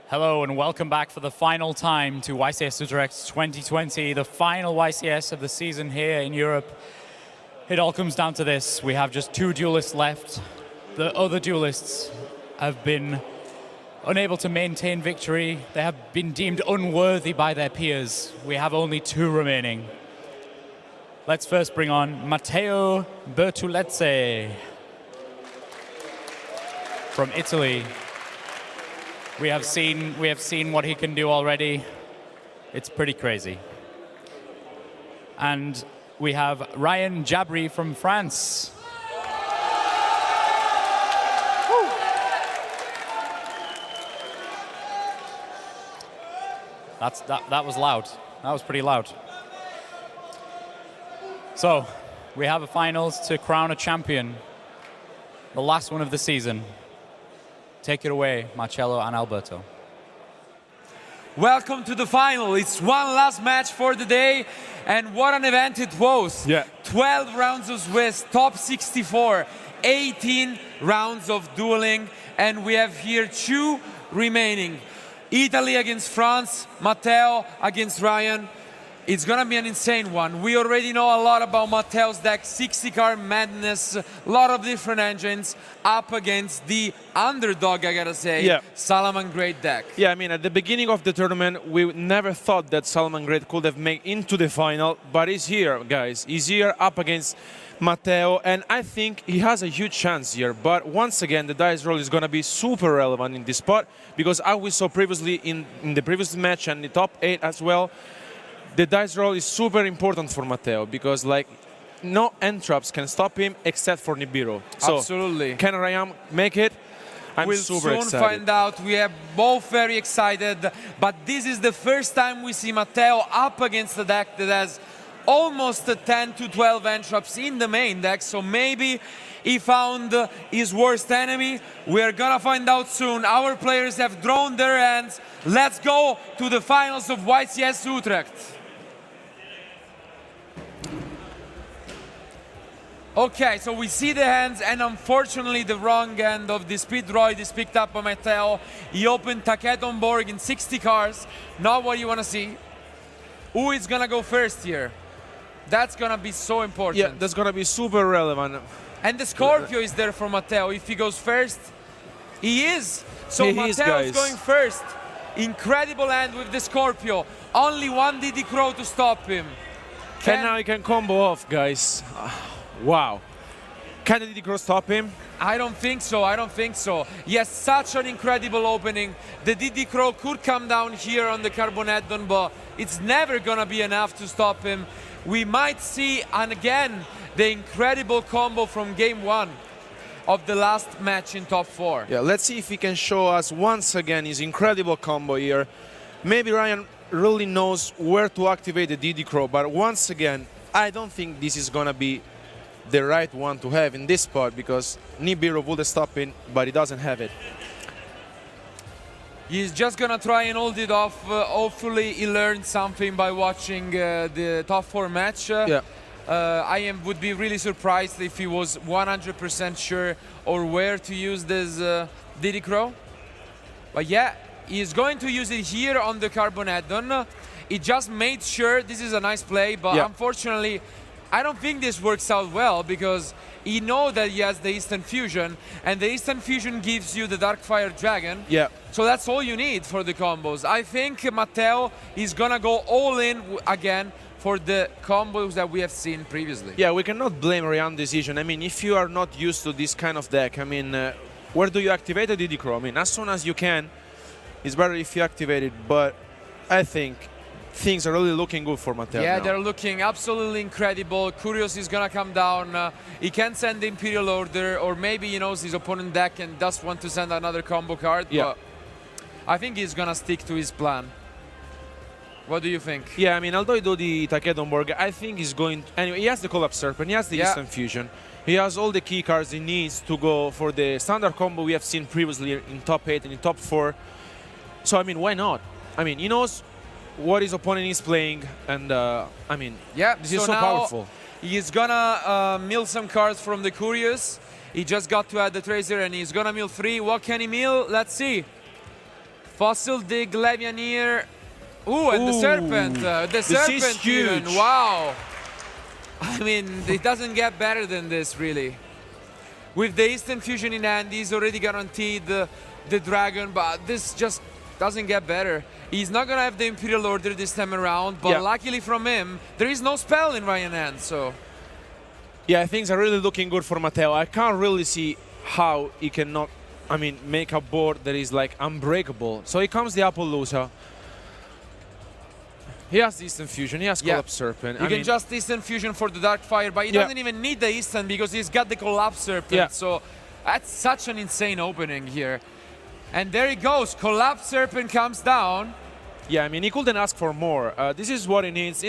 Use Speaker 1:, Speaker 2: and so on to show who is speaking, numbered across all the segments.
Speaker 1: Hello and welcome back for the final time to YCS Utrecht 2020, the final YCS of the season here in Europe. It all comes down to this. We have just 2 duelists left. The other duelists have been unable to maintain victory. They have been deemed unworthy by their peers. We have only 2 remaining. Let's first bring on Matteo Bertulezzi from Italy. We have seen what he can do already. It's pretty crazy. And we have Ryan Jabri from France. That was loud. That was pretty loud. So, we have a finals to crown a champion. The last one of the season. Take it away, Marcello and Alberto.
Speaker 2: Welcome to the final. It's one last match for the day, and what an event it was.
Speaker 3: Yeah.
Speaker 2: 12 rounds of Swiss, top 64, 18 rounds of dueling, and we have here 2 remaining. Italy against France, Matteo against Ryan. It's gonna be an insane one. We already know a lot about Matteo's deck, 60-card madness, a lot of different engines up against the underdog, I gotta say, Salamangreat deck.
Speaker 3: Yeah, I mean, at the beginning of the tournament, we never thought that Salamangreat could have made into the final, but he's here, guys. He's here up against Matteo, and I think he has a huge chance here. But once again, the dice roll is gonna be super relevant in this spot, because as we saw previously in the previous match and the top 8 as well, the dice roll is super important for Matteo because, like, no entraps can stop him except for Nibiru. So,
Speaker 2: absolutely.
Speaker 3: Can Ryan make it?
Speaker 2: We'll soon find out. We are both very excited, but this is the first time we see Matteo up against a deck that has almost 10 to 12 entraps in the main deck, so maybe he found his worst enemy. We're gonna find out soon. Our players have drawn their hands. Let's go to the finals of YCS Utrecht. Okay, so we see the hands, and unfortunately the wrong end of the Speed Droid is picked up by Matteo. He opened Taket on board in 60 cards, not what you want to see. Who is going to go first here? That's going to be so important.
Speaker 3: Yeah, that's going to be super relevant.
Speaker 2: And the Scorpio is there for Matteo. If he goes first, he is. So Matteo is going first. Incredible hand with the Scorpio. Only 1 DD Crow to stop him.
Speaker 3: And now he can combo off, guys. Wow. Can the DD Crow stop him?
Speaker 2: I don't think so. I don't think so. He has such an incredible opening. The DD Crow could come down here on the Carboneddon, but it's never going to be enough to stop him. We might see, and again, the incredible combo from game 1 of the last match in top 4.
Speaker 3: Yeah, let's see if he can show us once again his incredible combo here. Maybe Ryan really knows where to activate the DD Crow, but once again, I don't think this is going to be the right one to have in this spot because Nibiru would stop him, but he doesn't have it.
Speaker 2: He's just gonna try and hold it off. Hopefully he learned something by watching the top 4 match. Would be really surprised if he was 100% sure or where to use this DD Crow. But yeah, he's going to use it here on the Carboneddon. He just made sure this is a nice play, but unfortunately, I don't think this works out well because he knows that he has the Instant Fusion, and the Instant Fusion gives you the Darkfire Dragon.
Speaker 3: Yeah.
Speaker 2: So that's all you need for the combos. I think Matteo is gonna go all in again for the combos that we have seen previously.
Speaker 3: Yeah, we cannot blame Ryan's decision. I mean, if you are not used to this kind of deck, I mean, where do you activate the DD Crow? I mean, as soon as you can, it's better if you activate it, but I think things are really looking good for Matteo.
Speaker 2: Yeah,
Speaker 3: now.
Speaker 2: They're looking absolutely incredible. Curious is gonna come down. He can send the Imperial Order, or maybe he knows his opponent deck and does want to send another combo card.
Speaker 3: Yeah.
Speaker 2: But I think he's gonna stick to his plan. What do you think?
Speaker 3: Yeah, I mean, although he do the Takedonborg, I think he's going... Anyway, he has the Collapse Serpent, he has the Instant Fusion. He has all the key cards he needs to go for the standard combo we have seen previously in top 8 and in top 4. So, I mean, why not? I mean, he knows what his opponent is playing, and I mean, this is so powerful.
Speaker 2: He's gonna mill some cards from the Curious. He just got to add the Tracer, and he's gonna mill 3. What can he mill? Let's see. Fossil Dig, Levianeer. Ooh, and the Serpent. The
Speaker 3: This is
Speaker 2: Serpent even.
Speaker 3: huge.
Speaker 2: Wow. I mean, it doesn't get better than this, really. With the Instant Fusion in hand, he's already guaranteed the Dragon, but this just doesn't get better. He's not gonna have the Imperial Order this time around, but luckily from him, there is no spell in Ryan hand, so...
Speaker 3: Yeah, things are really looking good for Matteo. I can't really see how he cannot, I mean, make a board that is like unbreakable. So here comes the Appaloosa. He has the Instant Fusion, he has Collapse Serpent.
Speaker 2: You can just Instant Fusion for the Dark Fire, but he doesn't even need the Instant because he's got the Collapse Serpent. So that's such an insane opening here. And there he goes, Collapse Serpent comes down.
Speaker 3: Yeah, I mean, he couldn't ask for more. This is what he needs.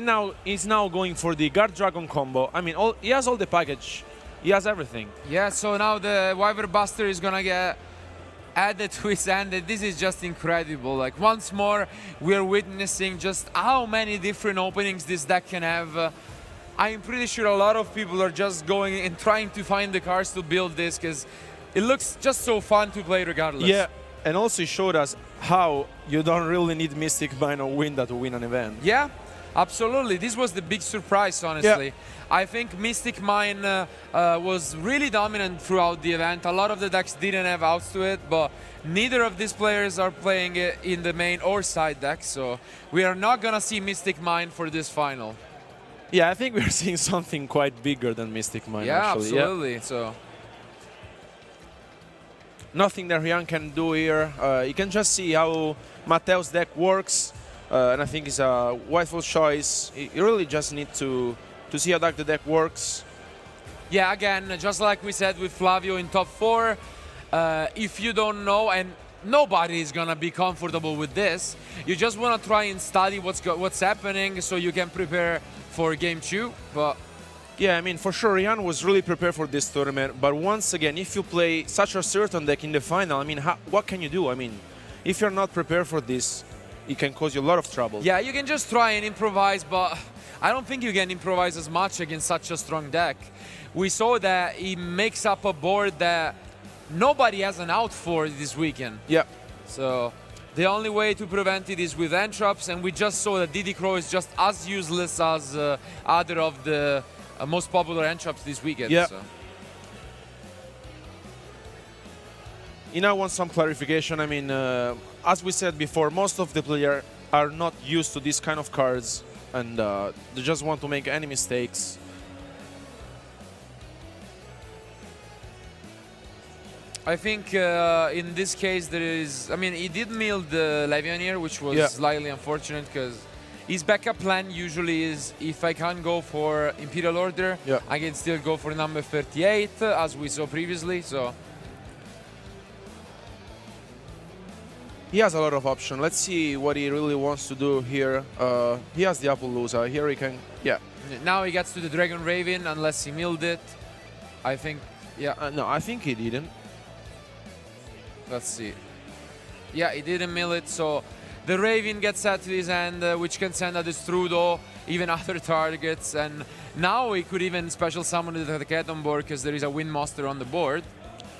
Speaker 3: He's now going for the Guard Dragon combo. I mean, he has all the package. He has everything. Yeah,
Speaker 2: so now the Wyvern Buster is gonna get added to his hand. This is just incredible. Like, once more, we're witnessing just how many different openings this deck can have. I'm pretty sure a lot of people are just going and trying to find the cards to build this because it looks just so fun to play regardless.
Speaker 3: Yeah, and also it showed us how you don't really need Mystic Mine or Winda to win an event.
Speaker 2: Yeah, absolutely. This was the big surprise, honestly. I think Mystic Mine was really dominant throughout the event. A lot of the decks didn't have outs to it, but neither of these players are playing it in the main or side deck, so we are not gonna see Mystic Mine for this final.
Speaker 3: Yeah, I think we're seeing something quite bigger than Mystic Mine, actually.
Speaker 2: Absolutely. So
Speaker 3: nothing that Ryan can do here. You can just see how Matteo's deck works, and I think it's a wifeful choice. You really just need to see how the deck works.
Speaker 2: Yeah, again, just like we said with Flavio in top 4, if you don't know, and nobody is gonna be comfortable with this, you just wanna try and study what's happening so you can prepare for game 2. But
Speaker 3: yeah, I mean, for sure, Ryan was really prepared for this tournament. But once again, if you play such a certain deck in the final, I mean, what can you do? I mean, if you're not prepared for this, it can cause you a lot of trouble.
Speaker 2: Yeah, you can just try and improvise, but I don't think you can improvise as much against such a strong deck. We saw that he makes up a board that nobody has an out for this weekend.
Speaker 3: Yeah.
Speaker 2: So the only way to prevent it is with Entrops, and we just saw that Diddy Crow is just as useless as other of the most popular Entrops this weekend.
Speaker 3: Yeah.
Speaker 2: So.
Speaker 3: You know, I want some clarification. I mean, as we said before, most of the players are not used to this kind of cards, and they just want to make any mistakes.
Speaker 2: I think in this case there is, I mean, he did mill the Levianeer, which was slightly unfortunate because his backup plan usually is if I can't go for Imperial Order, I can still go for number 38, as we saw previously. So
Speaker 3: he has a lot of options. Let's see what he really wants to do here. He has the Appaloosa. Here he can,
Speaker 2: Now he gets to the Dragon Raven, unless he milled it. I think,
Speaker 3: no, I think he didn't.
Speaker 2: Let's see. Yeah, he didn't mill it, so the Raven gets out to his hand, which can send out the Strudo, even other targets, and now he could even special summon the cat on board because there is a Wind Monster on the board.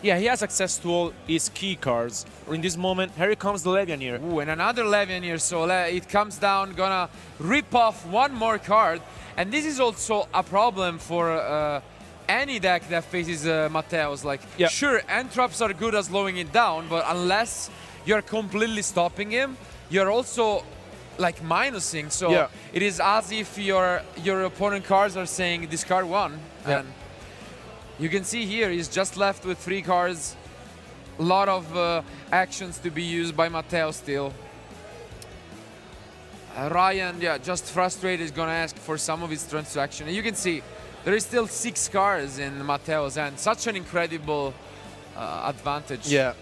Speaker 3: Yeah, he has access to all his key cards. In this moment, here comes the Levianeer.
Speaker 2: Ooh, and another Levianeer, so it comes down, gonna rip off one more card, and this is also a problem for any deck that faces Matteo's. Like, sure, Entrops are good at slowing it down, but unless you're completely stopping him, you're also like minusing. So it is as if your opponent cards are saying discard one. And you can see here he's just left with 3 cards. A lot of actions to be used by Matteo still. Ryan, just frustrated, is gonna ask for some of his transaction. And you can see there is still 6 cards in Matteo's hand. Such an incredible advantage.
Speaker 3: Yeah.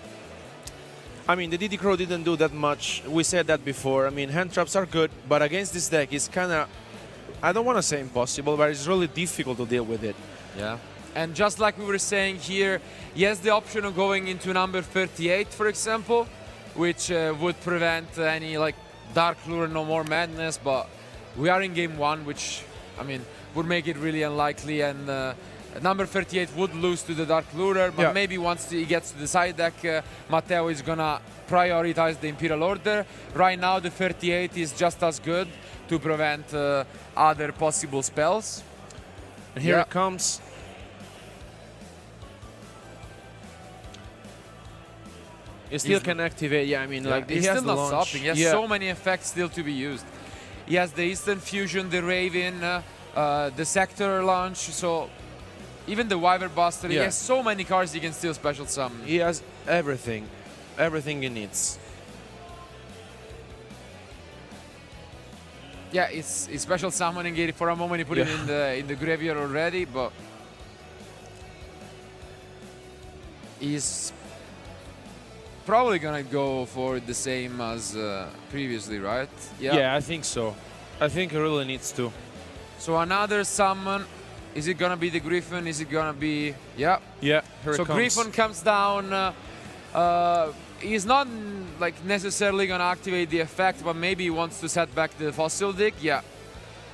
Speaker 3: I mean, the Diddy Crow didn't do that much. We said that before. I mean, hand traps are good, but against this deck, it's kind of, I don't want to say impossible, but it's really difficult to deal with it.
Speaker 2: Yeah. And just like we were saying here, he has the option of going into number 38, for example, which would prevent any like Dark Lure, No More Madness, but we are in game 1, which, I mean, would make it really unlikely, and number 38 would lose to the Dark Lurer, but
Speaker 3: Yeah.
Speaker 2: maybe once he gets to the side deck, Matteo is gonna prioritize the Imperial Order. Right now, the 38 is just as good to prevent other possible spells.
Speaker 3: And here
Speaker 2: Yeah.
Speaker 3: it comes. You still
Speaker 2: He's
Speaker 3: can activate. Yeah, I mean, like
Speaker 2: he's
Speaker 3: he has
Speaker 2: still
Speaker 3: the
Speaker 2: not
Speaker 3: launch.
Speaker 2: stopping. He has
Speaker 3: Yeah.
Speaker 2: so many effects still to be used. He has the Instant Fusion, the Raven, the Sector launch, so even the Wyvern Buster. He
Speaker 3: Yeah.
Speaker 2: has so many cards he can still special summon.
Speaker 3: He has everything, everything he needs.
Speaker 2: Yeah, it's special summoning it for a moment. He put it in the graveyard already, but he's probably gonna go for the same as previously, right?
Speaker 3: Yeah, I think so. I think he really needs to.
Speaker 2: So another summon. Is it gonna be the Griffin? Is it gonna be? Yeah.
Speaker 3: Yeah, here
Speaker 2: So
Speaker 3: it comes.
Speaker 2: Griffin comes down. He's not like necessarily gonna activate the effect, but maybe he wants to set back the Fossil Dig. Yeah.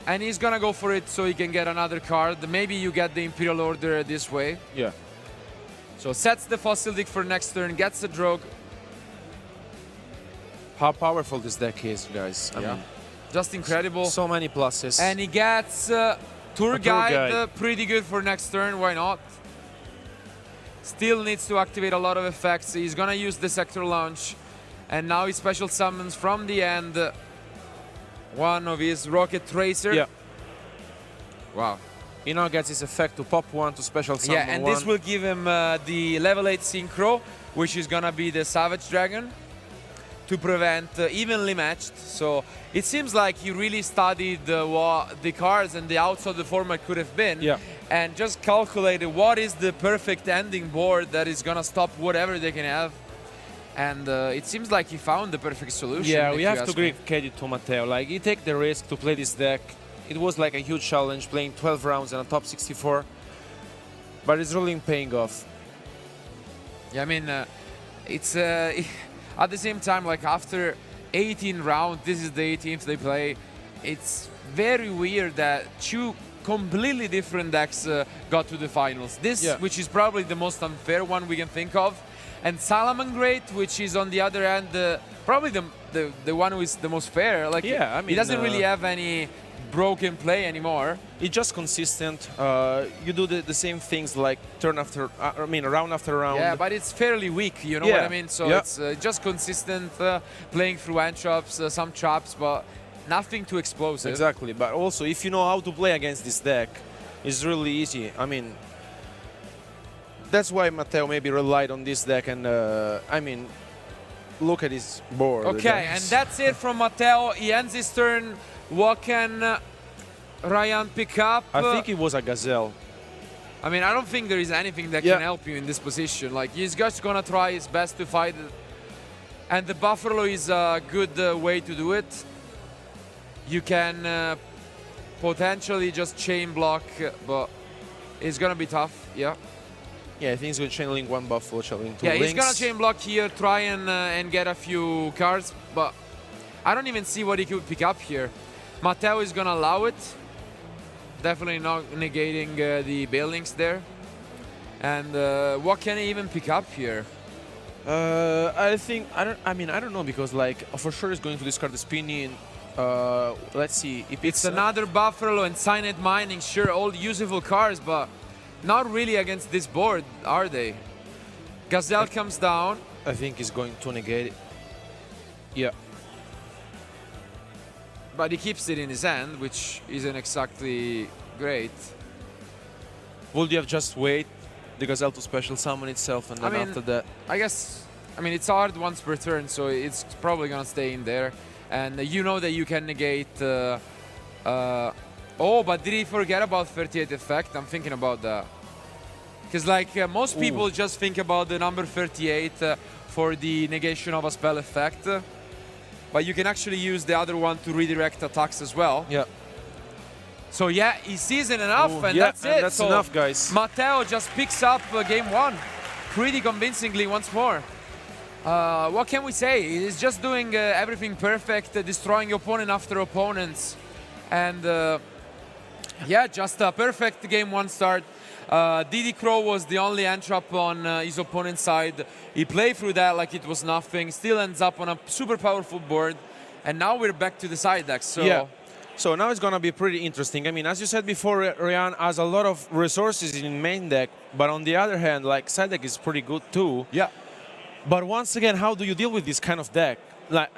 Speaker 2: And he's gonna go for it so he can get another card. Maybe you get the Imperial Order this way.
Speaker 3: Yeah.
Speaker 2: So sets the Fossil Dig for next turn, gets the Drogue.
Speaker 3: How powerful this deck is, guys. I mean,
Speaker 2: Just incredible.
Speaker 3: so many pluses.
Speaker 2: And he gets Tour
Speaker 3: Tour
Speaker 2: Guide,
Speaker 3: Guide.
Speaker 2: pretty good for next turn, why not? Still needs to activate a lot of effects. He's gonna use the Sector Launch. And now he special summons from the end one of his Rocket Tracer.
Speaker 3: Yeah.
Speaker 2: Wow.
Speaker 3: He now gets his effect to pop one to special summon
Speaker 2: Yeah, and
Speaker 3: one.
Speaker 2: this will give him the level 8 Synchro, which is gonna be the Savage Dragon, to prevent evenly matched. So it seems like he really studied what the cards and the outs of the format could have been,
Speaker 3: Yeah.
Speaker 2: and just calculated what is the perfect ending board that is gonna stop whatever they can have. And it seems like he found the perfect solution.
Speaker 3: Yeah,
Speaker 2: if
Speaker 3: we
Speaker 2: you
Speaker 3: have to
Speaker 2: ask me.
Speaker 3: give credit to Matteo. Like, he take the risk to play this deck. It was like a huge challenge, playing 12 rounds and a top 64. But it's really paying off.
Speaker 2: Yeah, I mean, it's at the same time, like after 18 rounds, this is the 18th they play. It's very weird that two completely different decks got to the finals. This,
Speaker 3: Yeah.
Speaker 2: which is probably the most unfair one we can think of, and Salamangreat, which is on the other hand probably the one who is the most fair. Like,
Speaker 3: Yeah, I
Speaker 2: he
Speaker 3: mean,
Speaker 2: doesn't really have any broken play anymore.
Speaker 3: It's just consistent. You do the same things like turn after, round after round.
Speaker 2: Yeah, but it's fairly weak, you know what
Speaker 3: Yeah.
Speaker 2: I mean? So
Speaker 3: Yeah.
Speaker 2: it's just consistent, playing through hand traps, some traps, but nothing too explosive.
Speaker 3: Exactly, but also if you know how to play against this deck, it's really easy. I mean, that's why Matteo maybe relied on this deck, and I mean, look at his board.
Speaker 2: Okay, and that's it from Matteo. He ends his turn. What can Ryan pick up?
Speaker 3: I think it was a Gazelle.
Speaker 2: I mean, I don't think there is anything that
Speaker 3: Yeah.
Speaker 2: can help you in this position. Like, he's just gonna try his best to fight it. And the Buffalo is a good way to do it. You can potentially just chain block, but it's gonna be tough, yeah.
Speaker 3: Yeah, I think he's going to chain link one Buffalo, chain link two
Speaker 2: Yeah,
Speaker 3: links.
Speaker 2: he's gonna chain block here, try and get a few cards, but I don't even see what he could pick up here. Matteo is gonna allow it. Definitely not negating the buildings there. And what can he even pick up here?
Speaker 3: I don't know, because like for sure he's going to discard the spinning. Let's see. If
Speaker 2: It's another Buffalo and Signet Mining, sure, all usable cards, but not really against this board, are they? Gazelle comes down.
Speaker 3: I think he's going to negate it. Yeah.
Speaker 2: But he keeps it in his hand, which isn't exactly great.
Speaker 3: Would you have just wait the Gazelle to special summon itself, and then
Speaker 2: I mean,
Speaker 3: after that?
Speaker 2: I guess, I mean, it's hard once per turn, so it's probably gonna stay in there. And you know that you can negate... oh, but did he forget about 38 effect? I'm thinking about that. Because like most people just think about the number 38 for the negation of a spell effect. But you can actually use the other one to redirect attacks as well.
Speaker 3: Yeah.
Speaker 2: So yeah, he sees it enough, and
Speaker 3: yeah,
Speaker 2: that's it.
Speaker 3: That's
Speaker 2: So
Speaker 3: enough, guys.
Speaker 2: Matteo just picks up game one pretty convincingly once more. What can we say? He's just doing everything perfect, destroying opponent after opponents. And yeah, just a perfect game one start. Didi Crow was the only entrap on his opponent's side. He played through that like it was nothing, still ends up on a super powerful board, and now we're back to the side decks. So.
Speaker 3: Yeah. So now it's going to be pretty interesting. I mean, as you said before, Ryan has a lot of resources in main deck, but on the other hand, like, side deck is pretty good too.
Speaker 2: Yeah.
Speaker 3: But once again, how do you deal with this kind of deck? Like,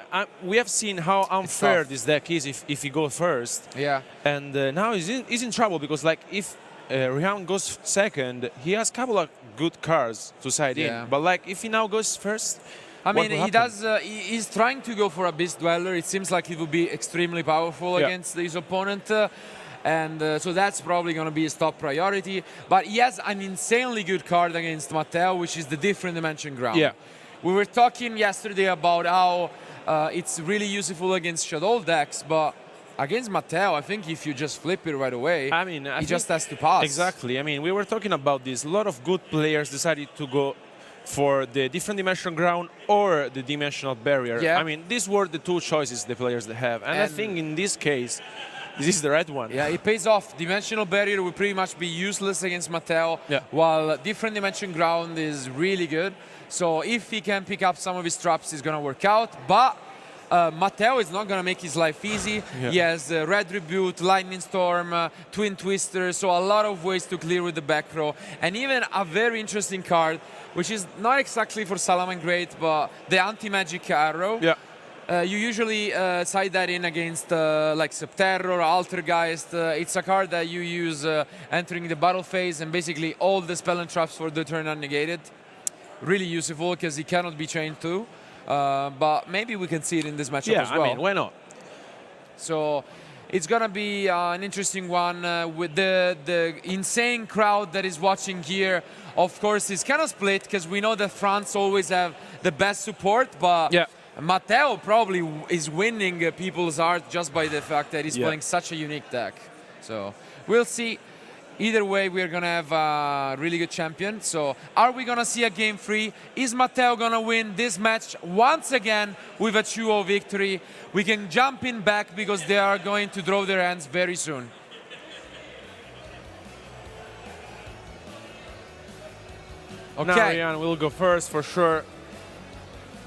Speaker 3: we have seen how unfair this deck is if he goes first.
Speaker 2: Yeah.
Speaker 3: And now he's in trouble because, like, if Ryan goes second, he has a couple of good cards to side in. But, like, if he now goes first,
Speaker 2: I mean, he's trying to go for a Beast Dweller. It seems like it would be extremely powerful against his opponent. So that's probably going to be his top priority. But he has an insanely good card against Matteo, which is the Different Dimension Ground.
Speaker 3: Yeah.
Speaker 2: We were talking yesterday about how it's really useful against Shadow decks, but against Matteo, I think if you just flip it right away,
Speaker 3: I mean,
Speaker 2: he just has to pass.
Speaker 3: Exactly. I mean, we were talking about this. A lot of good players decided to go for the Different Dimension Ground or the Dimensional Barrier.
Speaker 2: Yeah.
Speaker 3: I mean, these were the two choices the players have. And I think in this case, this is the right one.
Speaker 2: Yeah, it pays off. Dimensional Barrier will pretty much be useless against Matteo, while Different Dimension Ground is really good. So if he can pick up some of his traps, it's going to work out. But Matteo is not going to make his life easy.
Speaker 3: Yeah.
Speaker 2: He has Red Rebuke, Lightning Storm, Twin Twister, so a lot of ways to clear with the back row. And even a very interesting card, which is not exactly for Salamangreat, but the Anti-Magic Arrow.
Speaker 3: Yeah.
Speaker 2: You usually side that in against like Subterror, Altergeist. It's a card that you use entering the battle phase, and basically all the spell and traps for the turn are negated. Really useful because he cannot be chained too. But maybe we can see it in this matchup as well.
Speaker 3: I mean, why not?
Speaker 2: So it's going to be an interesting one with the insane crowd that is watching here. Of course, it's kind of split because we know that France always have the best support, but Matteo probably is winning people's heart just by the fact that he's playing such a unique deck. So we'll see. Either way, we're going to have a really good champion. So are we going to see a game 3? Is Matteo going to win this match once again with a 2-0 victory? We can jump in back because they are going to draw their hands very soon. Okay.
Speaker 3: Now Ryan will go first for sure.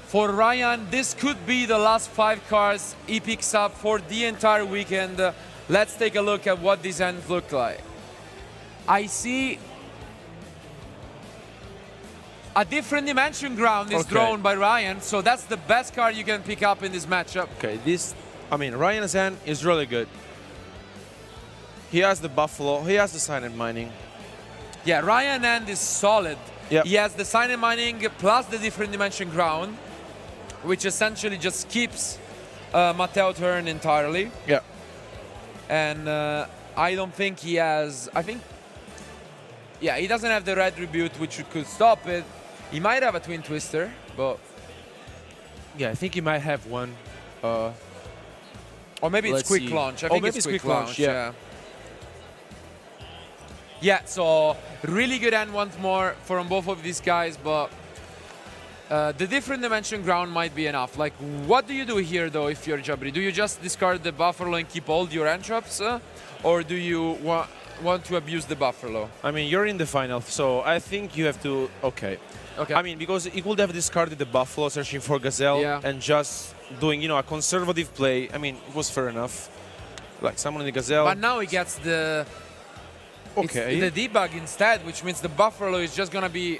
Speaker 2: For Ryan, this could be the last 5 cards he picks up for the entire weekend. Let's take a look at what these hands look like. I see a Different Dimension Ground is drawn by Ryan, so that's the best card you can pick up in this matchup.
Speaker 3: Okay, Ryan's hand is really good. He has the Buffalo, he has the Silent Mining.
Speaker 2: Yeah, Ryan's hand is solid.
Speaker 3: Yep.
Speaker 2: He has the Silent Mining plus the Different Dimension Ground, which essentially just keeps Matteo turn entirely.
Speaker 3: Yeah.
Speaker 2: And I don't think he has, he doesn't have the Red Rebuke, which could stop it. He might have a Twin Twister, but...
Speaker 3: Yeah, I think he might have one.
Speaker 2: Or maybe it's Quick Launch. I think
Speaker 3: maybe
Speaker 2: it's Quick Launch, yeah. So really good hand once more from both of these guys, but the Different Dimension Ground might be enough. Like, what do you do here, though, if you're Jabri? Do you just discard the Buffalo and keep all your entraps, or do you want to abuse the Buffalo?
Speaker 3: I mean, you're in the final, so I think you have to... Okay. I mean, because he could have discarded the Buffalo, searching for Gazelle, and just doing, a conservative play. I mean, it was fair enough. Like, summoning the Gazelle.
Speaker 2: But now he gets the... the debug instead, which means the Buffalo is just going to be...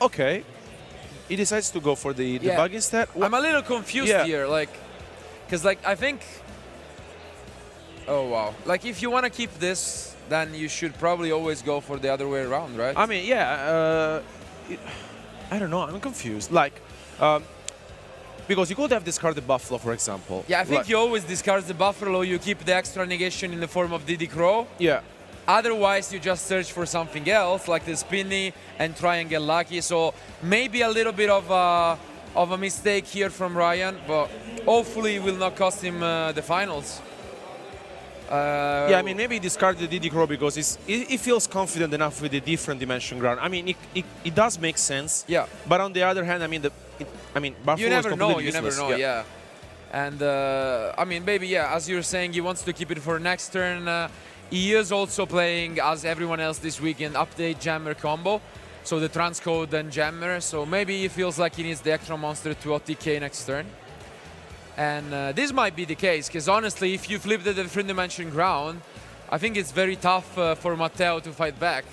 Speaker 3: Okay. He decides to go for the debug instead.
Speaker 2: I'm a little confused here, because I think... Oh, wow. Like, if you want to keep this, then you should probably always go for the other way around, right?
Speaker 3: I mean, I don't know. I'm confused. Like, because you could have discarded Buffalo, for example.
Speaker 2: Yeah, I think you always discard the Buffalo. You keep the extra negation in the form of Didi Crow.
Speaker 3: Yeah.
Speaker 2: Otherwise, you just search for something else, like the Spinny, and try and get lucky. So maybe a little bit of a mistake here from Ryan, but hopefully it will not cost him the finals.
Speaker 3: I mean, maybe he discarded the Didi Crow because he feels confident enough with the Different Dimension Ground. I mean, it does make sense.
Speaker 2: Yeah.
Speaker 3: But on the other hand, Buffalo
Speaker 2: you never
Speaker 3: is
Speaker 2: know.
Speaker 3: completely useless.
Speaker 2: And I mean, maybe as you're saying, he wants to keep it for next turn. He is also playing, as everyone else this weekend, update jammer combo. So the transcode and jammer. So maybe he feels like he needs the extra monster to OTK next turn. And this might be the case, because honestly, if you flip the different dimension ground, I think it's very tough for Matteo to fight back.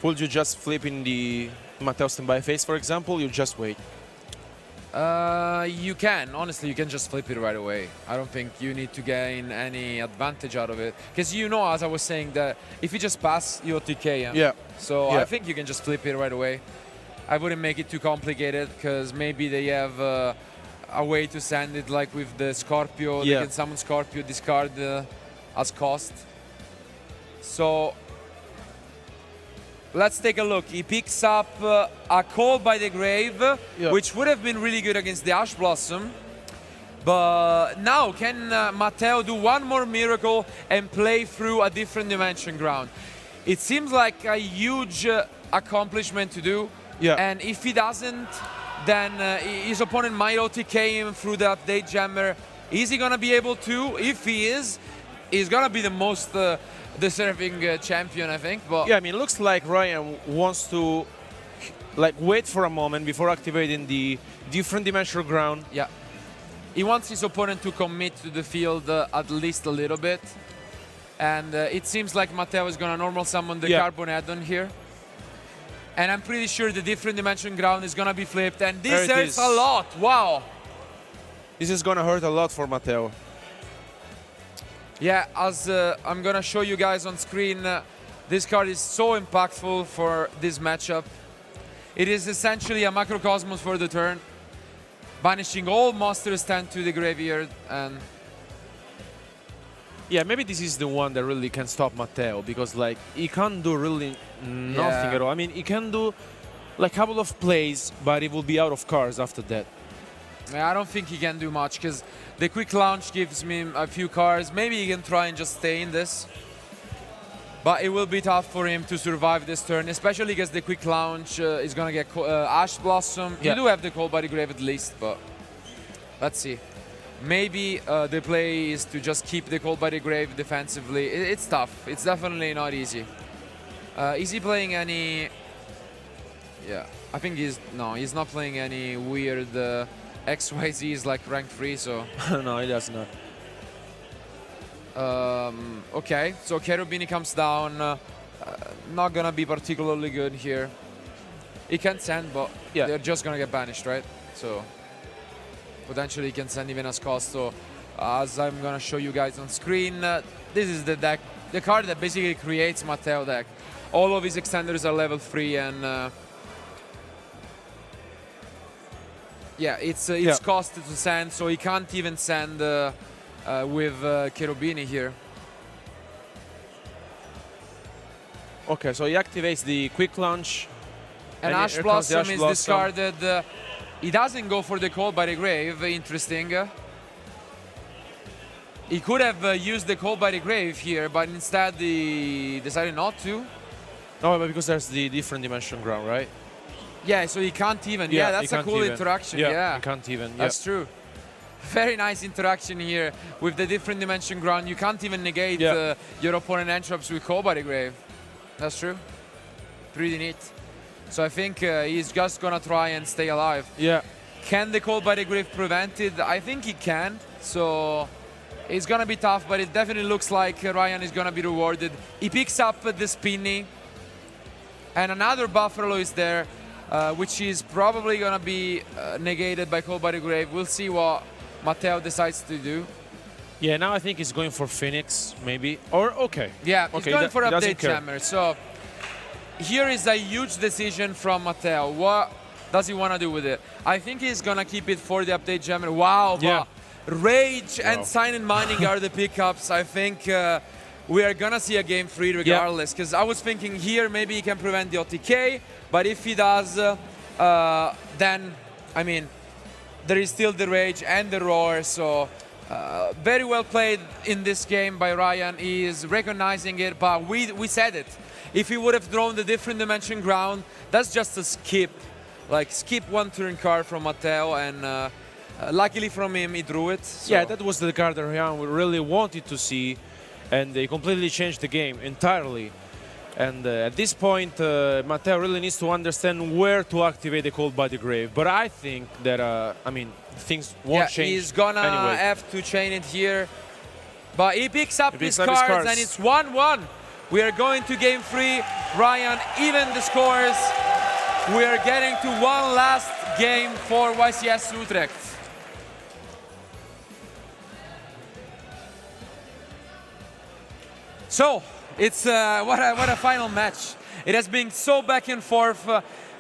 Speaker 3: Would you just flip in the Matteo standby phase, for example? You just wait.
Speaker 2: You can. Honestly, you can just flip it right away. I don't think you need to gain any advantage out of it. Because you know, as I was saying, that if you just pass, you OTK him.
Speaker 3: Yeah.
Speaker 2: So
Speaker 3: Yeah.
Speaker 2: I think you can just flip it right away. I wouldn't make it too complicated, because maybe they have a way to send it like with the Scorpio.
Speaker 3: Yeah.
Speaker 2: They can summon Scorpio, discard as cost. So let's take a look. He picks up a Call by the Grave,
Speaker 3: Yeah.
Speaker 2: which would have been really good against the Ash Blossom. But now, can Matteo do one more miracle and play through a different dimension ground? It seems like a huge accomplishment to do.
Speaker 3: Yeah.
Speaker 2: And if he doesn't, then his opponent might OTK him through the update jammer. Is he going to be able to? If he is, he's going to be the most deserving champion, I think. But
Speaker 3: Yeah, I mean, it looks like Ryan wants to like wait for a moment before activating the different dimensional ground.
Speaker 2: yeah, he wants his opponent to commit to the field at least a little bit. And it seems like Matteo is going to normal summon the
Speaker 3: Yeah.
Speaker 2: Carbon add-on here. And I'm pretty sure the different dimension ground is going to be flipped. And
Speaker 3: There
Speaker 2: this
Speaker 3: it
Speaker 2: hurts
Speaker 3: is.
Speaker 2: a lot. Wow.
Speaker 3: This is gonna hurt a lot for Matteo.
Speaker 2: Yeah, as I'm going to show you guys on screen, this card is so impactful for this matchup. It is essentially a Macrocosmos for the turn, banishing all monsters stand to the graveyard. And
Speaker 3: Yeah, maybe this is the one that really can stop Matteo, because like he can't do really nothing
Speaker 2: Yeah.
Speaker 3: at all. I mean, he can do like a couple of plays, but he will be out of cards after that.
Speaker 2: I don't think he can do much, because the quick launch gives me a few cards. Maybe he can try and just stay in this. But it will be tough for him to survive this turn, especially because the quick launch is going to get Ash Blossom.
Speaker 3: Yeah.
Speaker 2: You do have the Call by the Grave at least, but let's see. Maybe the play is to just keep the Call by the Grave defensively. It's tough. It's definitely not easy. Is he playing any... Yeah, I think he's not playing any weird XYZs like rank 3, so...
Speaker 3: No, he does not.
Speaker 2: Okay, so Cherubini comes down. Not gonna be particularly good here. He can send, but
Speaker 3: Yeah.
Speaker 2: they're just gonna get banished, right? So potentially he can send even as cost. So as I'm gonna show you guys on screen, this is the deck, the card that basically creates Matteo deck. All of his extenders are level 3, and yeah, it's costed to send, so he can't even send with Cherubini here.
Speaker 3: Okay, so he activates the quick launch.
Speaker 2: And
Speaker 3: And
Speaker 2: Ash
Speaker 3: here comes the
Speaker 2: Blossom
Speaker 3: Ash
Speaker 2: is
Speaker 3: Blossom.
Speaker 2: discarded. He doesn't go for the Call by the Grave, interesting. He could have used the Call by the Grave here, but instead he decided not to.
Speaker 3: No, but because there's the different dimension ground, right?
Speaker 2: Yeah, so he can't even.
Speaker 3: Yeah,
Speaker 2: Yeah,
Speaker 3: he
Speaker 2: that's a
Speaker 3: can't
Speaker 2: cool
Speaker 3: even.
Speaker 2: interaction.
Speaker 3: Yeah,
Speaker 2: Yeah,
Speaker 3: he can't even.
Speaker 2: that's true. Very nice interaction here with the different dimension ground. You can't even negate your opponent entraps with Call by the Grave. That's true. Pretty neat. So I think he's just gonna try and stay alive.
Speaker 3: Yeah.
Speaker 2: Can the Call by the Grave prevent it? I think he can. So it's gonna be tough, but it definitely looks like Ryan is gonna be rewarded. He picks up the Spinny, and another Buffalo is there, which is probably gonna be negated by Call by the Grave. We'll see what Matteo decides to do.
Speaker 3: Yeah, now I think he's going for Phoenix, maybe. Or, okay.
Speaker 2: Yeah, he's
Speaker 3: Okay,
Speaker 2: going for
Speaker 3: he doesn't
Speaker 2: update
Speaker 3: care.
Speaker 2: jammer. So here is a huge decision from Matteo. What does he want to do with it? I think he's gonna keep it for the update jammer. Wow,
Speaker 3: Yeah.
Speaker 2: but Rage
Speaker 3: Wow.
Speaker 2: and Sign and Mining are the pickups. I think we are gonna see a game 3 regardless. Because I was thinking here maybe he can prevent the OTK, but if he does, then I mean there is still the Rage and the Roar. So very well played in this game by Ryan. He is recognizing it, but we said it. If he would have drawn the different dimension ground, that's just a skip. Like, skip one turn card from Matteo, and luckily from him, he drew it. So.
Speaker 3: Yeah, that was the card that Ryan really wanted to see. and they completely changed the game entirely. And at this point, Matteo really needs to understand where to activate the Cold Body Grave. But I think that, I mean, things won't change.
Speaker 2: He's gonna
Speaker 3: anyway.
Speaker 2: have to chain it here. But he picks up his cards, and it's 1-1. We are going to game 3. Ryan even the scores. We are getting to one last game for YCS Utrecht. So, it's what a final match. It has been so back and forth.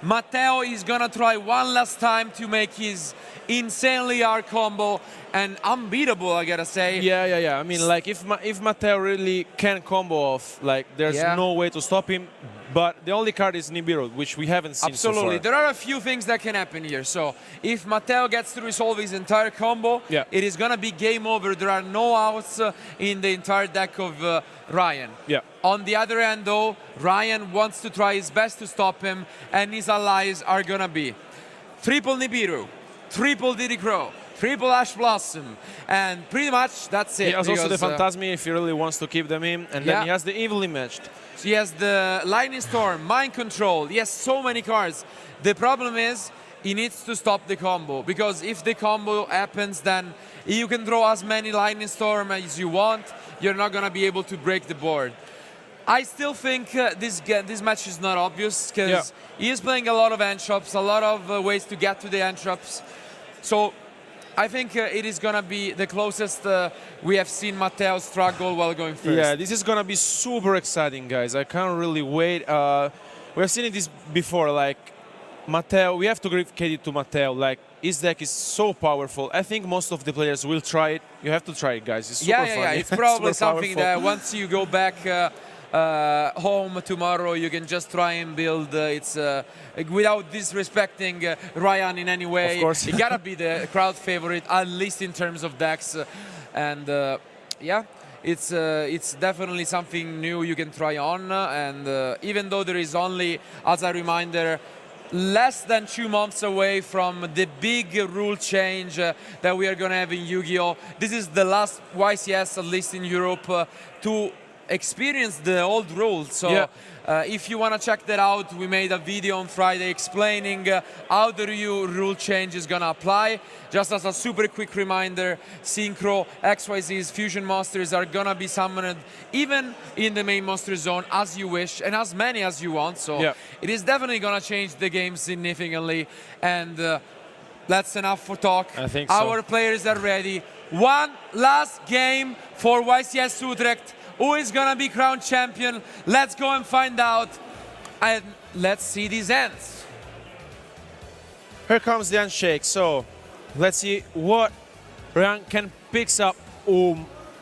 Speaker 2: Matteo is gonna try one last time to make his insanely hard combo, and unbeatable, I gotta say.
Speaker 3: Yeah. I mean, like, if Matteo really can combo off, like, there's no way to stop him. But the only card is Nibiru, which we haven't seen so far.
Speaker 2: There are a few things that can happen here. So if Matteo gets to resolve his entire combo, it is gonna be game over. There are no outs in the entire deck of Ryan.
Speaker 3: Yeah.
Speaker 2: On the other hand, though, Ryan wants to try his best to stop him, and his allies are gonna be triple Nibiru, triple Diddy Crow, triple Ash Blossom, and pretty much that's it.
Speaker 3: He has also the Phantasmi if he really wants to keep them in, and then he has the Evilly Matched.
Speaker 2: He has the Lightning Storm, Mind Control. He has so many cards. The problem is he needs to stop the combo, because if the combo happens, then you can draw as many Lightning Storm as you want. You're not going to be able to break the board. I still think this match is not obvious, because he is playing a lot of end shops, a lot of ways to get to the end shops. So I think it is going to be the closest we have seen Matteo struggle while going first.
Speaker 3: Yeah, this is going to be super exciting, guys. I can't really wait. We have seen this before, like, Matteo, we have to give credit to Matteo. Like, his deck is so powerful. I think most of the players will try it. You have to try it, guys. It's super fun.
Speaker 2: Yeah. It's probably something that once you go back home tomorrow, you can just try and build. It's without disrespecting Ryan in any way.
Speaker 3: Of course.
Speaker 2: It gotta be the crowd favorite, at least in terms of decks. And it's definitely something new you can try on. And even though there is only, as a reminder, less than 2 months away from the big rule change that we are going to have in Yu-Gi-Oh! This is the last YCS, at least in Europe, to experience the old rules. So if you want to check that out, we made a video on Friday explaining how the new rule change is going to apply. Just as a super quick reminder, Synchro, XYZ's Fusion Monsters are going to be summoned even in the main monster zone as you wish, and as many as you want. So it is definitely going to change the game significantly. And that's enough for talk.
Speaker 3: I think so.
Speaker 2: Our players are ready. One last game for YCS Utrecht. Who is going to be crowned champion? Let's go and find out. And let's see these ends.
Speaker 3: Here comes the handshake. So let's see what Ryan can picks up.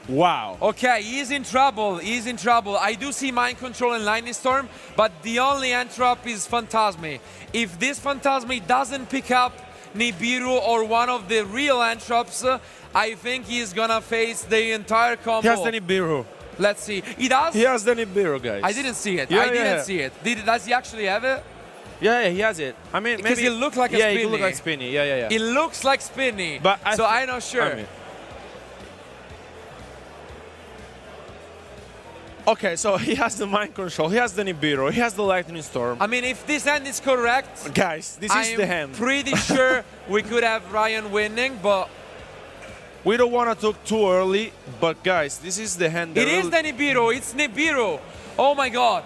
Speaker 3: Wow.
Speaker 2: Okay, he's in trouble. He's in trouble. I do see Mind Control and Lightning Storm, but the only entropy is Phantasmi. If this Phantasmi doesn't pick up Nibiru or one of the real entrops, I think he's going to face the entire combo.
Speaker 3: He has the Nibiru.
Speaker 2: Let's see. He does?
Speaker 3: He has the Nibiru, guys.
Speaker 2: I didn't see it. I didn't see it. Does he actually have it?
Speaker 3: Yeah, he has it. I mean,
Speaker 2: because
Speaker 3: maybe
Speaker 2: it looked like a spinny.
Speaker 3: Yeah, it looked like spinny. Yeah.
Speaker 2: It looks like spinny.
Speaker 3: But
Speaker 2: I'm not sure.
Speaker 3: I mean. Okay, so he has the Mind Control, he has the Nibiru, he has the Lightning Storm.
Speaker 2: I mean, if this hand is correct,
Speaker 3: guys, this is the hand.
Speaker 2: I'm pretty sure we could have Ryan winning, but
Speaker 3: we don't want to talk too early, but guys, this is the hand.
Speaker 2: It is the Nibiru. It's Nibiru. Oh my God.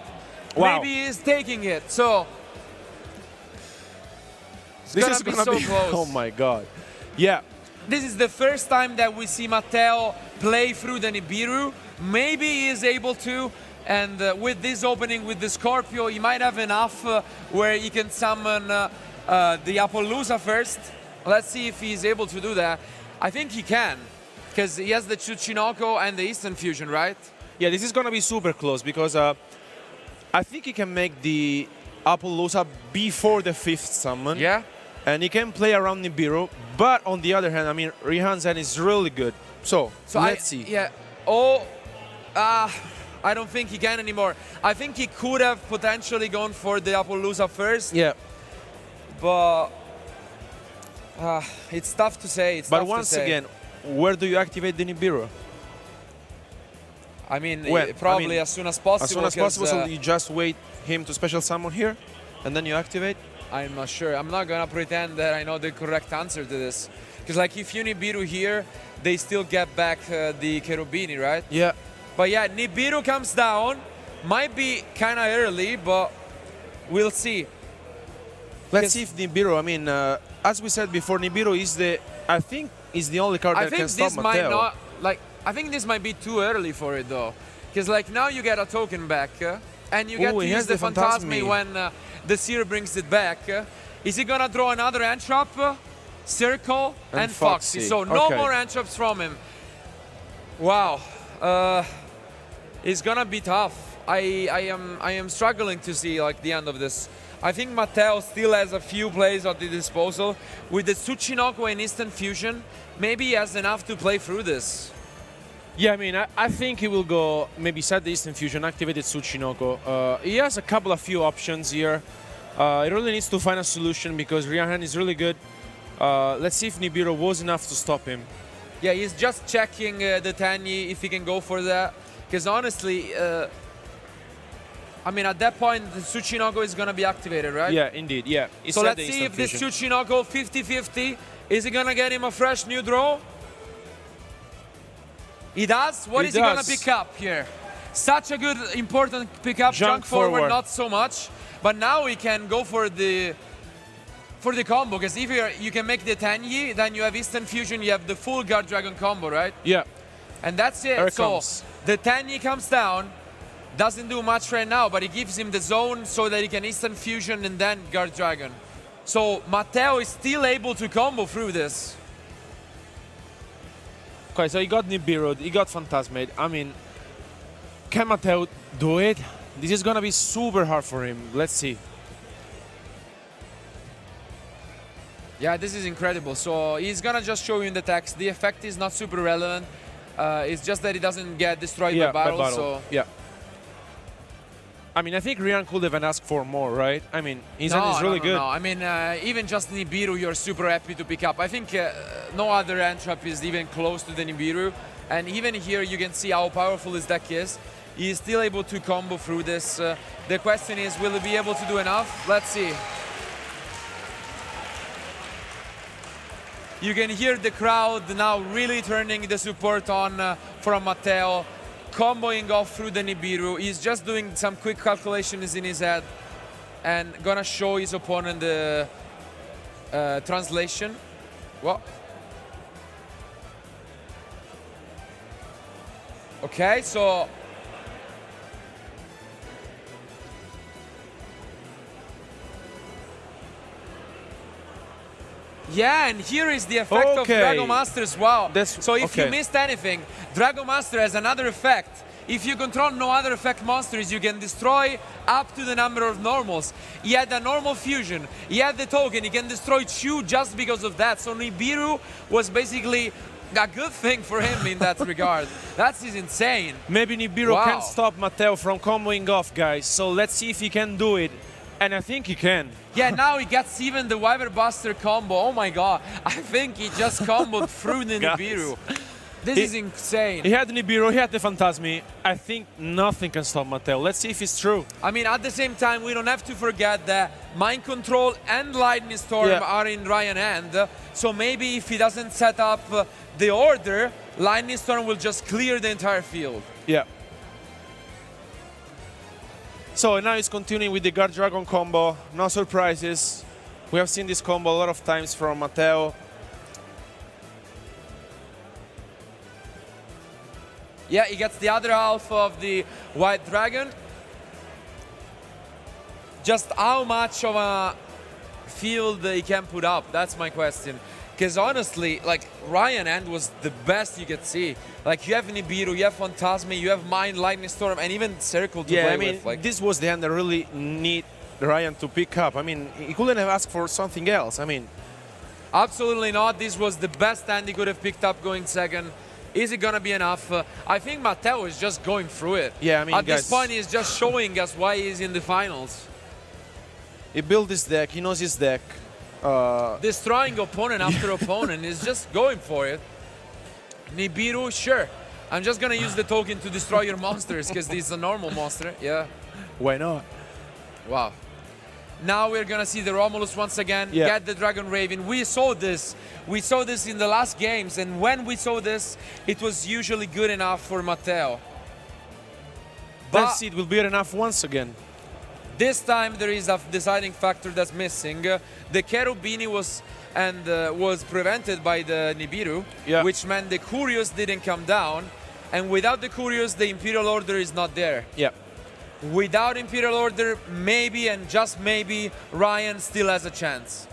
Speaker 3: Wow.
Speaker 2: Maybe he's taking it. So
Speaker 3: this is gonna be
Speaker 2: so close.
Speaker 3: Oh my God. Yeah.
Speaker 2: This is the first time that we see Matteo play through the Nibiru. Maybe he is able to, and with this opening with the Scorpio, he might have enough where he can summon the Appaloosa first. Let's see if he's able to do that. I think he can, because he has the Tsuchinoko and the Eastern Fusion, right?
Speaker 3: Yeah, this is going to be super close, because I think he can make the Appaloosa before the 5th summon.
Speaker 2: Yeah.
Speaker 3: And he can play around Nibiru, but on the other hand, I mean, Rihan's hand is really good. So let's see.
Speaker 2: Yeah. I don't think he can anymore. I think he could have potentially gone for the Appaloosa first.
Speaker 3: Yeah.
Speaker 2: But it's tough to say.
Speaker 3: But once again, where do you activate the Nibiru?
Speaker 2: I mean,
Speaker 3: When?
Speaker 2: probably
Speaker 3: I mean,
Speaker 2: as soon as possible.
Speaker 3: As soon as
Speaker 2: 'cause,
Speaker 3: possible, so you just wait him to special summon here, and then you activate?
Speaker 2: I'm not sure. I'm not gonna pretend that I know the correct answer to this. Because like if you Nibiru here, they still get back the Cherubini, right?
Speaker 3: Yeah.
Speaker 2: But yeah, Nibiru comes down. Might be kind of early, but we'll see.
Speaker 3: Let's see if Nibiru, I mean, as we said before, Nibiru is I think, is the only card
Speaker 2: I
Speaker 3: that
Speaker 2: think
Speaker 3: can stop
Speaker 2: this might
Speaker 3: Matteo.
Speaker 2: not, I think this might be too early for it though. Because like now you get a token back, and you get to
Speaker 3: he
Speaker 2: use
Speaker 3: has
Speaker 2: the
Speaker 3: the
Speaker 2: Phantasmi
Speaker 3: Phantasmi.
Speaker 2: when the Seer brings it back. Is he gonna draw another Entrap? Circle and Foxy. So no
Speaker 3: Okay.
Speaker 2: more Entraps from him. Wow. It's gonna be tough. I am struggling to see like the end of this. I think Matteo still has a few plays at the disposal. With the Tsuchinoko and Instant Fusion, maybe he has enough to play through this.
Speaker 3: Yeah, I mean, I think he will go maybe set the Instant Fusion, activated Tsuchinoko. He has a couple of few options here. He really needs to find a solution because Ryan is really good. Let's see if Nibiru was enough to stop him.
Speaker 2: Yeah, he's just checking the Tanyi if he can go for that. Because honestly, I mean, at that point, the Tsuchinoko is going to be activated, right?
Speaker 3: Yeah, indeed, yeah. He
Speaker 2: So
Speaker 3: set
Speaker 2: let's
Speaker 3: the
Speaker 2: see
Speaker 3: Instant
Speaker 2: if this
Speaker 3: Fusion.
Speaker 2: Tsuchinoko 50-50, is he going to get him a fresh new draw? He does? What
Speaker 3: He
Speaker 2: is he going to
Speaker 3: does.
Speaker 2: pick up here? Such a good, important pickup.
Speaker 3: Junk
Speaker 2: Junk forward,
Speaker 3: forward.
Speaker 2: not so much. But now he can go for the combo, because if you can make the Tanyi, then you have Instant Fusion, you have the full Guard Dragon combo, right?
Speaker 3: Yeah.
Speaker 2: And that's it.
Speaker 3: Here it
Speaker 2: So
Speaker 3: comes.
Speaker 2: the Tanyi comes down, doesn't do much right now, but it gives him the zone so that he can Instant Fusion and then Guard Dragon. So Matteo is still able to combo through this.
Speaker 3: Okay, so he got Nibiru, he got Phantasmate. I mean, can Matteo do it? This is gonna be super hard for him. Let's see.
Speaker 2: Yeah, this is incredible. So he's gonna just show you in the text. The effect is not super relevant. It's just that he doesn't get destroyed by battle. So
Speaker 3: yeah. I mean, I think Rian could have asked for more, right? I mean, his hand is really good.
Speaker 2: No. I mean, even just Nibiru, you're super happy to pick up. I think no other Entrap is even close to the Nibiru. And even here, you can see how powerful his deck is. He's still able to combo through this. The question is, will he be able to do enough? Let's see. You can hear the crowd now really turning the support on from Matteo, comboing off through the Nibiru. He's just doing some quick calculations in his head and gonna show his opponent the translation. What? Okay, so yeah, and here is the effect of Dragon Master as well. So if you missed anything, Dragon Master has another effect. If you control no other effect monsters, you can destroy up to the number of normals. He had a normal fusion, he had the token, he can destroy 2 just because of that. So Nibiru was basically a good thing for him in that regard. That is insane.
Speaker 3: Maybe Nibiru can stop Matteo from comboing off, guys. So let's see if he can do it. And I think he can.
Speaker 2: Yeah, now he gets even the Wyver Buster combo. Oh my god. I think he just comboed through the Nibiru. This is insane.
Speaker 3: He had the Nibiru, he had the Phantasmi. I think nothing can stop Matteo. Let's see if it's true.
Speaker 2: I mean, at the same time, we don't have to forget that Mind Control and Lightning Storm are in Ryan's hand. So maybe if he doesn't set up the order, Lightning Storm will just clear the entire field.
Speaker 3: Yeah. So now he's continuing with the Guard Dragon combo. No surprises. We have seen this combo a lot of times from Matteo.
Speaker 2: Yeah, he gets the other half of the White Dragon. Just how much of a field he can put up, that's my question. Because honestly, like, Ryan End was the best you could see. Like, you have Nibiru, you have Phantasmi, you have Mind, Lightning Storm, and even Circle to play with. Like,
Speaker 3: this was the hand that really need Ryan to pick up. I mean, he couldn't have asked for something else. I mean,
Speaker 2: absolutely not. This was the best hand he could have picked up going second. Is it going to be enough? I think Matteo is just going through it.
Speaker 3: Yeah, I mean,
Speaker 2: at
Speaker 3: guys,
Speaker 2: this point, he's just showing us why he's in the finals.
Speaker 3: He built his deck, he knows his deck.
Speaker 2: Destroying opponent after opponent is just going for it. Nibiru, sure. I'm just gonna use the token to destroy your monsters because this is a normal monster. Yeah.
Speaker 3: Why not?
Speaker 2: Wow. Now we're gonna see the Romulus once again get the Dragon Raven. We saw this in the last games, and when we saw this, it was usually good enough for Matteo. But
Speaker 3: Let's see, it will be enough once again.
Speaker 2: this time there is a deciding factor that's missing. The Cherubini was prevented by the Nibiru, which meant the Curious didn't come down, and without the Curious, the Imperial Order is not there.
Speaker 3: Yeah.
Speaker 2: Without Imperial Order, maybe and just maybe Ryan still has a chance.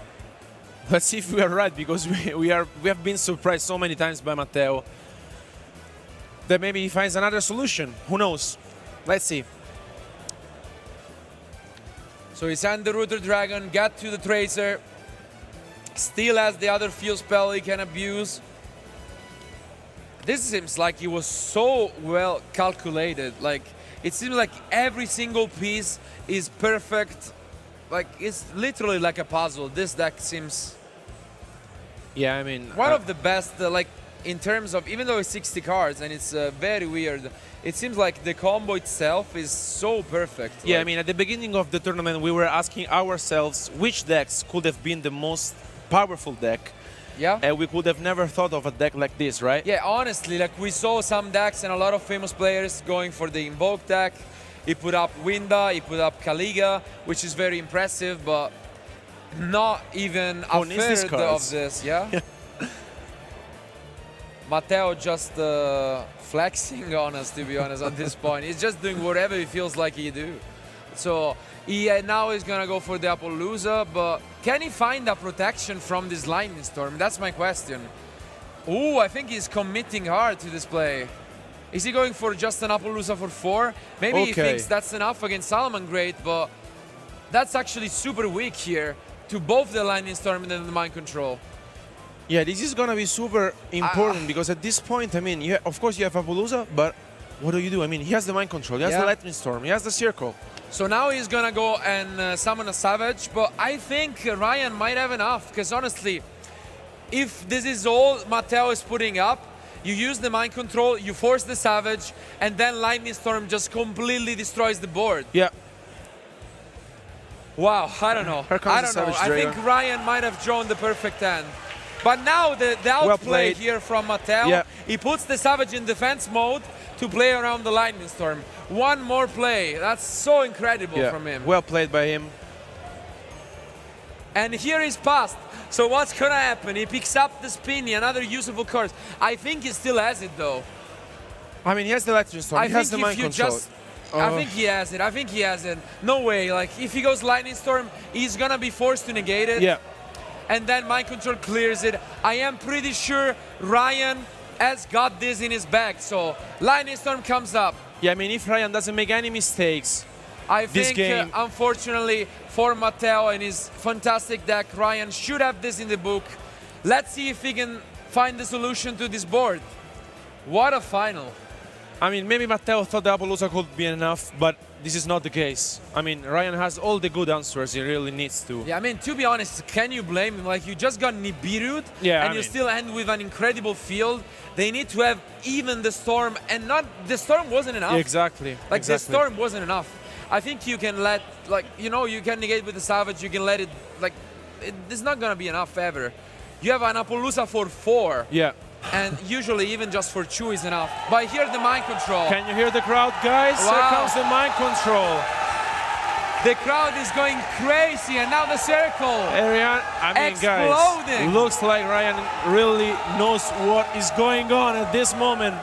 Speaker 3: Let's see if we are right, because we have been surprised so many times by Matteo that maybe he finds another solution. Who knows? Let's see.
Speaker 2: So he sent the Router Dragon, got to the Tracer, still has the other field spell he can abuse. This seems like it was so well calculated. Like, it seems like every single piece is perfect. Like, it's literally like a puzzle. This deck seems...
Speaker 3: Yeah, I mean...
Speaker 2: one of the best, like, in terms of... even though it's 60 cards and it's very weird, it seems like the combo itself is so perfect.
Speaker 3: Yeah,
Speaker 2: like,
Speaker 3: I mean, at the beginning of the tournament, we were asking ourselves which decks could have been the most powerful deck.
Speaker 2: Yeah.
Speaker 3: And we could have never thought of a deck like this, right?
Speaker 2: Yeah, honestly, like we saw some decks and a lot of famous players going for the Invoke deck. He put up Winda, he put up Kaliga, which is very impressive, but not even a third of this, yeah? Matteo just flexing on us, to be honest, at this point. He's just doing whatever he feels like he do. So he now is gonna go for the Appaloosa, but can he find a protection from this Lightning Storm? That's my question. Ooh, I think he's committing hard to this play. Is he going for just an Appaloosa for 4? Maybe he thinks that's enough against Salamangreat, but that's actually super weak here to both the Lightning Storm and then the Mind Control.
Speaker 3: Yeah, this is gonna be super important because at this point, I mean, of course you have Appaloosa, but what do? I mean, he has the Mind Control, he has the Lightning Storm, he has the Circle.
Speaker 2: So now he's gonna go and summon a Savage, but I think Ryan might have enough, because honestly, if this is all Matteo is putting up, you use the Mind Control, you force the Savage, and then Lightning Storm just completely destroys the board.
Speaker 3: Yeah.
Speaker 2: Wow, I don't know. I don't know. I think Ryan might have drawn the perfect hand. But now the outplay here from Matteo, he puts the Savage in defense mode to play around the Lightning Storm. One more play. That's so incredible from him.
Speaker 3: Well played by him.
Speaker 2: And here he's passed. So what's gonna happen? He picks up the Spinny, another usable card. I think he still has it though.
Speaker 3: I mean, he has the Lightning Storm, he has the Mind Control.
Speaker 2: I think he has it. I think he has it. No way. Like, if he goes Lightning Storm, he's gonna be forced to negate it.
Speaker 3: Yeah.
Speaker 2: And then Mind Control clears it. I am pretty sure Ryan has got this in his bag. So Lightning Storm comes up.
Speaker 3: Yeah, I mean, if Ryan doesn't make any mistakes,
Speaker 2: I think, unfortunately, for Matteo and his fantastic deck, Ryan should have this in the book. Let's see if he can find the solution to this board. What a final.
Speaker 3: I mean, maybe Matteo thought the Appaloosa could be enough, but this is not the case. I mean, Ryan has all the good answers he really needs to.
Speaker 2: Yeah, I mean, to be honest, can you blame him? Like, you just got Nibiru'd, and you still end with an incredible field. They need to have even the Storm, and not... the Storm wasn't enough.
Speaker 3: Exactly.
Speaker 2: Like, the Storm wasn't enough. I think you can let, like, you know, you can negate with the Savage, you can let it, like, it's not gonna be enough ever. You have an Appaloosa for 4.
Speaker 3: Yeah.
Speaker 2: And usually even just for 2 is enough. But here the Mind Control.
Speaker 3: Can you hear the crowd, guys?
Speaker 2: Wow.
Speaker 3: Here comes the Mind Control.
Speaker 2: The crowd is going crazy, and now the Circle.
Speaker 3: Ryan, I mean,
Speaker 2: exploding.
Speaker 3: Guys, looks like Ryan really knows what is going on at this moment.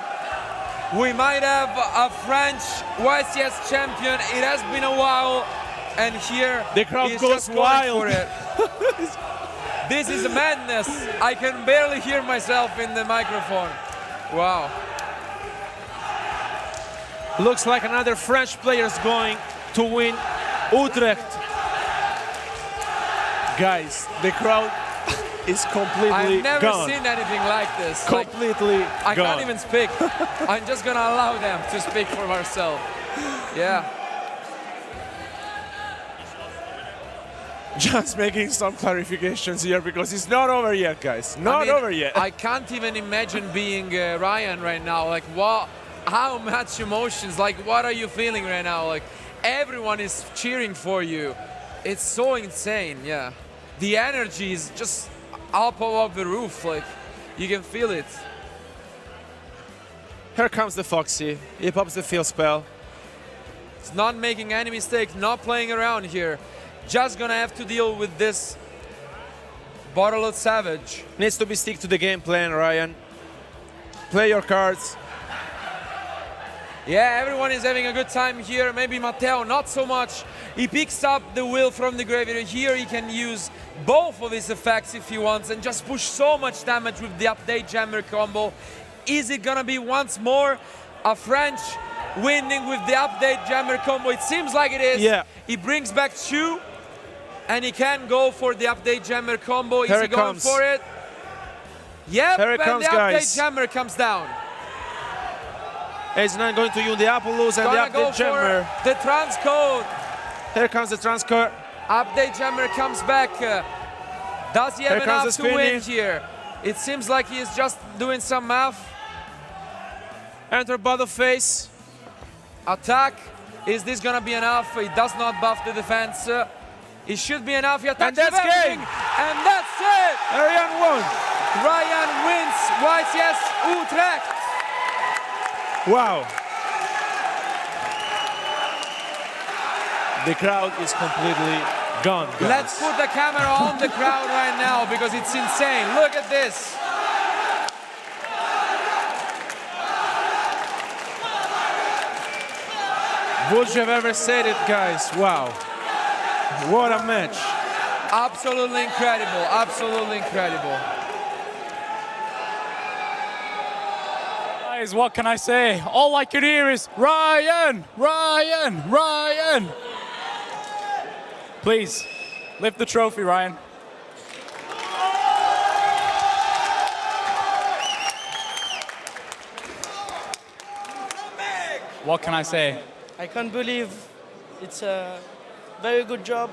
Speaker 2: We might have a French YCS champion. It has been a while, and here
Speaker 3: the crowd goes wild.
Speaker 2: For it. This is madness. I can barely hear myself in the microphone. Wow.
Speaker 3: Looks like another French player is going to win Utrecht. Guys, the crowd is completely gone.
Speaker 2: I've never seen anything like this.
Speaker 3: Completely
Speaker 2: gone. I can't even speak. I'm just gonna allow them to speak for myself. Yeah.
Speaker 3: just making some clarifications here because it's not over yet, guys. Not over yet.
Speaker 2: I can't even imagine being Ryan right now. Like, what? How much emotions? Like, what are you feeling right now? Like, everyone is cheering for you. It's so insane. Yeah, the energy is just up above the roof. Like, you can feel it.
Speaker 3: Here comes the Foxy. He pops the field spell.
Speaker 2: It's not making any mistake. Not playing around here. Just gonna have to deal with this bottle of Savage.
Speaker 3: Needs to be stick to the game plan, Ryan. Play your cards.
Speaker 2: Yeah, everyone is having a good time here. Maybe Matteo, not so much. He picks up the wheel from the graveyard. Here he can use both of his effects if he wants and just push so much damage with the update jammer combo. Is it gonna be once more a French winning with the update jammer combo? It seems like it is.
Speaker 3: Yeah.
Speaker 2: He brings back 2 and he can go for the update jammer combo. Is
Speaker 3: Here
Speaker 2: he
Speaker 3: it
Speaker 2: going
Speaker 3: comes.
Speaker 2: for it? Yep,
Speaker 3: Here it
Speaker 2: and
Speaker 3: comes,
Speaker 2: the update
Speaker 3: guys.
Speaker 2: jammer comes down.
Speaker 3: He's not going to use the Appaloosa and the
Speaker 2: Gonna go
Speaker 3: update jammer.
Speaker 2: for the transcode.
Speaker 3: Here comes the transcode.
Speaker 2: Update jammer comes back. Does he have
Speaker 3: Here comes
Speaker 2: enough
Speaker 3: the
Speaker 2: to win
Speaker 3: spinning.
Speaker 2: here? It seems like he is just doing some math.
Speaker 3: Enter bottom face.
Speaker 2: Attack. Is this gonna be enough? He does not buff the defense. It should be enough. He attacks
Speaker 3: And that's
Speaker 2: with everything.
Speaker 3: game.
Speaker 2: And that's it.
Speaker 3: Ryan won.
Speaker 2: Ryan wins YCS Utrecht.
Speaker 3: Wow. The crowd is completely gone, guys.
Speaker 2: Let's put the camera on the crowd right now because it's insane. Look at this.
Speaker 3: Would you have ever said it, guys? Wow. What a match.
Speaker 2: Absolutely incredible. Absolutely incredible.
Speaker 1: Guys, what can I say? All I can hear is Ryan, Ryan, Ryan. Please, lift the trophy, Ryan. What can I say?
Speaker 4: I can't believe it's a very good job.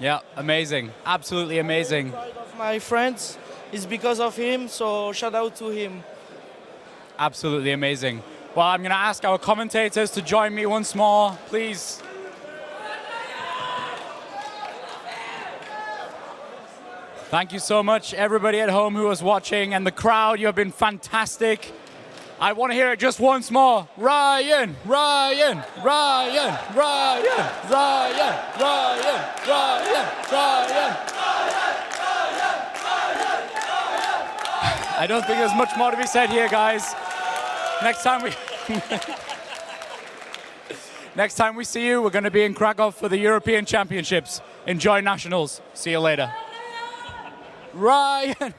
Speaker 1: Yeah, amazing. Absolutely amazing.
Speaker 4: Pride of my friends is because of him, so shout out to him.
Speaker 1: Absolutely amazing. Well, I'm going to ask our commentators to join me once more, please. Thank you so much, everybody at home who was watching, and the crowd. You have been fantastic. I want to hear it just once more. Ryan, Ryan, Ryan, Ryan, Ryan, Ryan, Ryan, Ryan. I don't think there's much more to be said here, guys. Next time we see you, we're going to be in Krakow for the European Championships. Enjoy nationals. See you later. Ryan.